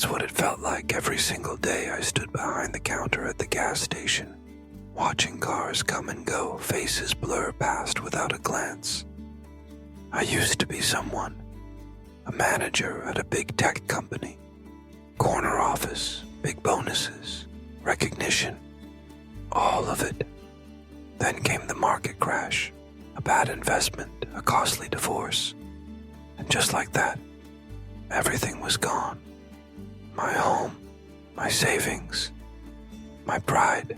That's what it felt like every single day I stood behind the counter at the gas station, watching cars come and go, faces blur past without a glance. I used to be someone, a manager at a big tech company, corner office, big bonuses, recognition, all of it. Then came the market crash, a bad investment, a costly divorce, and just like that, everything was gone. My home, my savings, my pride.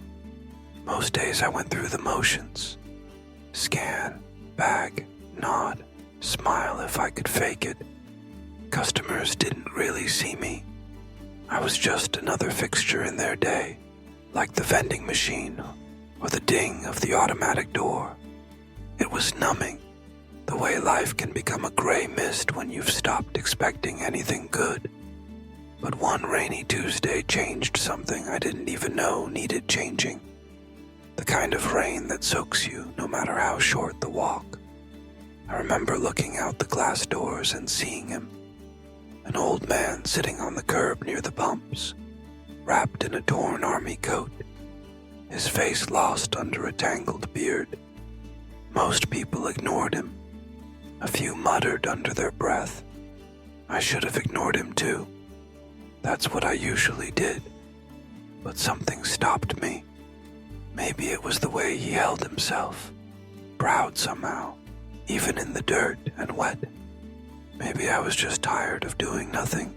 Most days I went through the motions. Scan, bag, nod, smile if I could fake it. Customers didn't really see me. I was just another fixture in their day, like the vending machine or the ding of the automatic door. It was numbing, the way life can become a gray mist when you've stopped expecting anything good. But one rainy Tuesday changed something I didn't even know needed changing. The kind of rain that soaks you no matter how short the walk. I remember looking out the glass doors and seeing him, an old man sitting on the curb near the pumps, wrapped in a torn army coat, his face lost under a tangled beard. Most people ignored him. A few muttered under their breath. I should have ignored him too. That's what I usually did. But something stopped me. Maybe it was the way he held himself, proud somehow, even in the dirt and wet. Maybe I was just tired of doing nothing.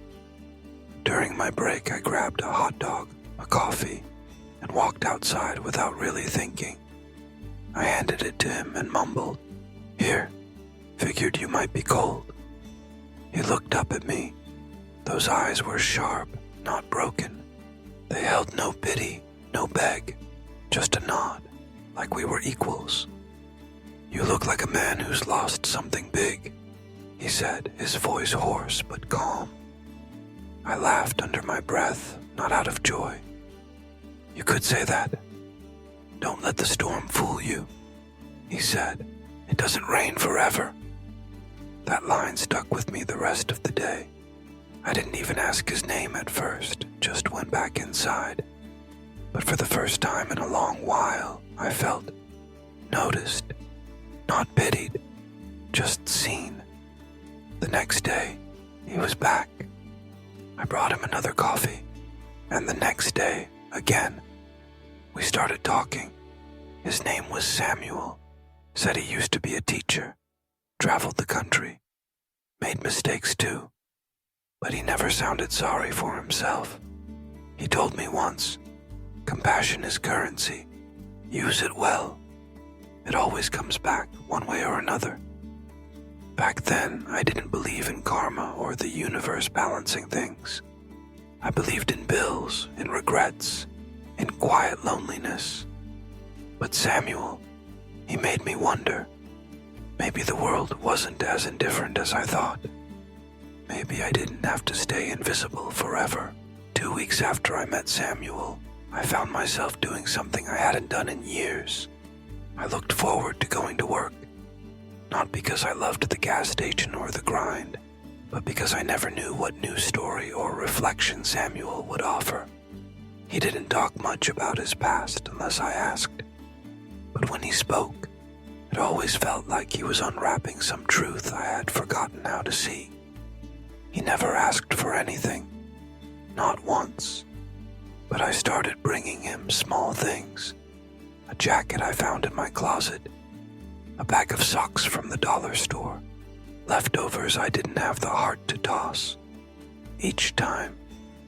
During my break, I grabbed a hot dog, a coffee, and walked outside without really thinking. I handed it to him and mumbled, "Here, figured you might be cold." He looked up at me. Those eyes were sharp, not broken. They held no pity, no beg, just a nod, like we were equals. "You look like a man who's lost something big," he said, his voice hoarse but calm. I laughed under my breath, not out of joy. "You could say that. Don't let the storm fool you," he said. "It doesn't rain forever." That line stuck with me the rest of the day. I didn't even ask his name at first, just went back inside. But for the first time in a long while, I felt noticed, not pitied, just seen. The next day, he was back. I brought him another coffee, and the next day, again. We started talking. His name was Samuel. Said he used to be a teacher, traveled the country, made mistakes too, but he never sounded sorry for himself. He told me once, "Compassion is currency. Use it well. It always comes back one way or another." Back then, I didn't believe in karma or the universe balancing things. I believed in bills, in regrets, in quiet loneliness. But Samuel, he made me wonder. Maybe the world wasn't as indifferent as I thought. Maybe I didn't have to stay invisible forever. 2 weeks after I met Samuel, I found myself doing something I hadn't done in years. I looked forward to going to work. Not because I loved the gas station or the grind, but because I never knew what new story or reflection Samuel would offer. He didn't talk much about his past unless I asked. But when he spoke, it always felt like he was unwrapping some truth I had forgotten how to see. He never asked for anything, not once. But I started bringing him small things. A jacket I found in my closet, a bag of socks from the dollar store, leftovers I didn't have the heart to toss. Each time,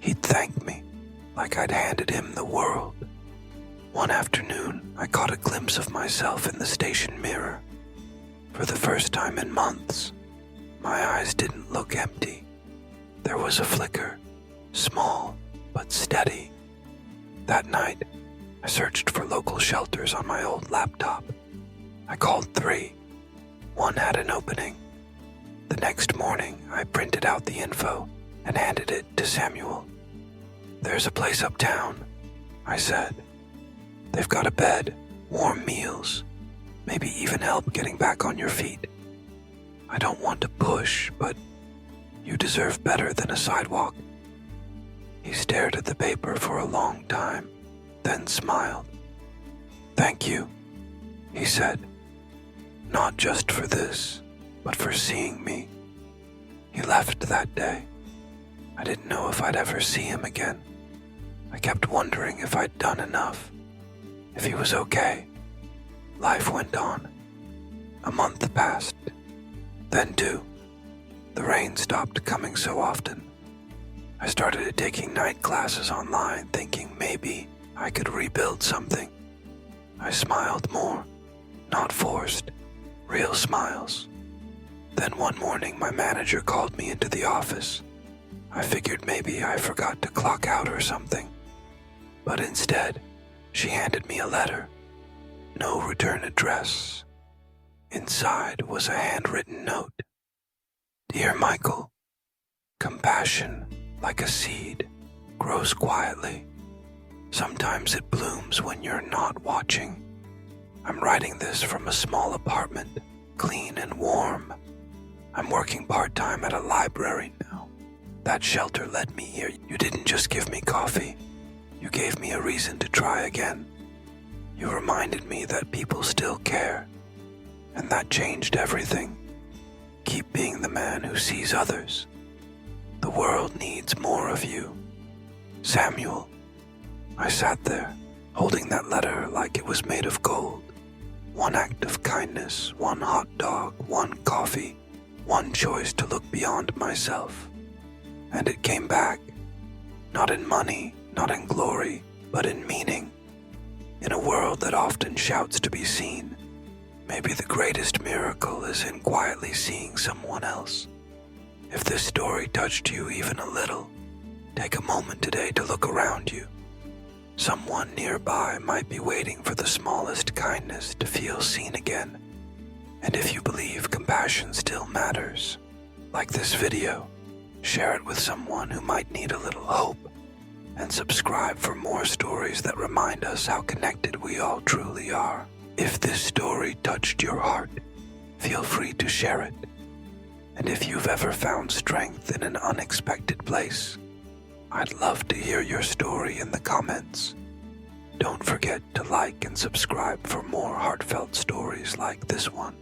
he'd thank me like I'd handed him the world. One afternoon, I caught a glimpse of myself in the station mirror. For the first time in months, my eyes didn't look empty. There was a flicker, small but steady. That night, I searched for local shelters on my old laptop. I called 3. One had an opening. The next morning, I printed out the info and handed it to Samuel. "There's a place uptown," I said. "They've got a bed, warm meals, maybe even help getting back on your feet. I don't want to push, but you deserve better than a sidewalk." He stared at the paper for a long time, then smiled. "Thank you," he said. "Not just for this, but for seeing me." He left that day. I didn't know if I'd ever see him again. I kept wondering if I'd done enough, if he was okay. Life went on. A month passed. Then 2. The rain stopped coming so often. I started taking night classes online, thinking maybe I could rebuild something. I smiled more, not forced, real smiles. Then one morning my manager called me into the office. I figured maybe I forgot to clock out or something. But instead, she handed me a letter. No return address. Inside was a handwritten note. "Dear Michael, compassion, like a seed, grows quietly. Sometimes it blooms when you're not watching. I'm writing this from a small apartment, clean and warm. I'm working part-time at a library now. That shelter led me here. You didn't just give me coffee. You gave me a reason to try again. You reminded me that people still care, and that changed everything. Keep being the man who sees others. The world needs more of you. Samuel." I sat there, holding that letter like it was made of gold. One act of kindness, one hot dog, one coffee, one choice to look beyond myself. And it came back, not in money, not in glory, but in meaning. In a world that often shouts to be seen, maybe the greatest miracle is in quietly seeing someone else. If this story touched you even a little, take a moment today to look around you. Someone nearby might be waiting for the smallest kindness to feel seen again. And if you believe compassion still matters, like this video, share it with someone who might need a little hope, and subscribe for more stories that remind us how connected we all truly are. If this story touched your heart, feel free to share it. And if you've ever found strength in an unexpected place, I'd love to hear your story in the comments. Don't forget to like and subscribe for more heartfelt stories like this one.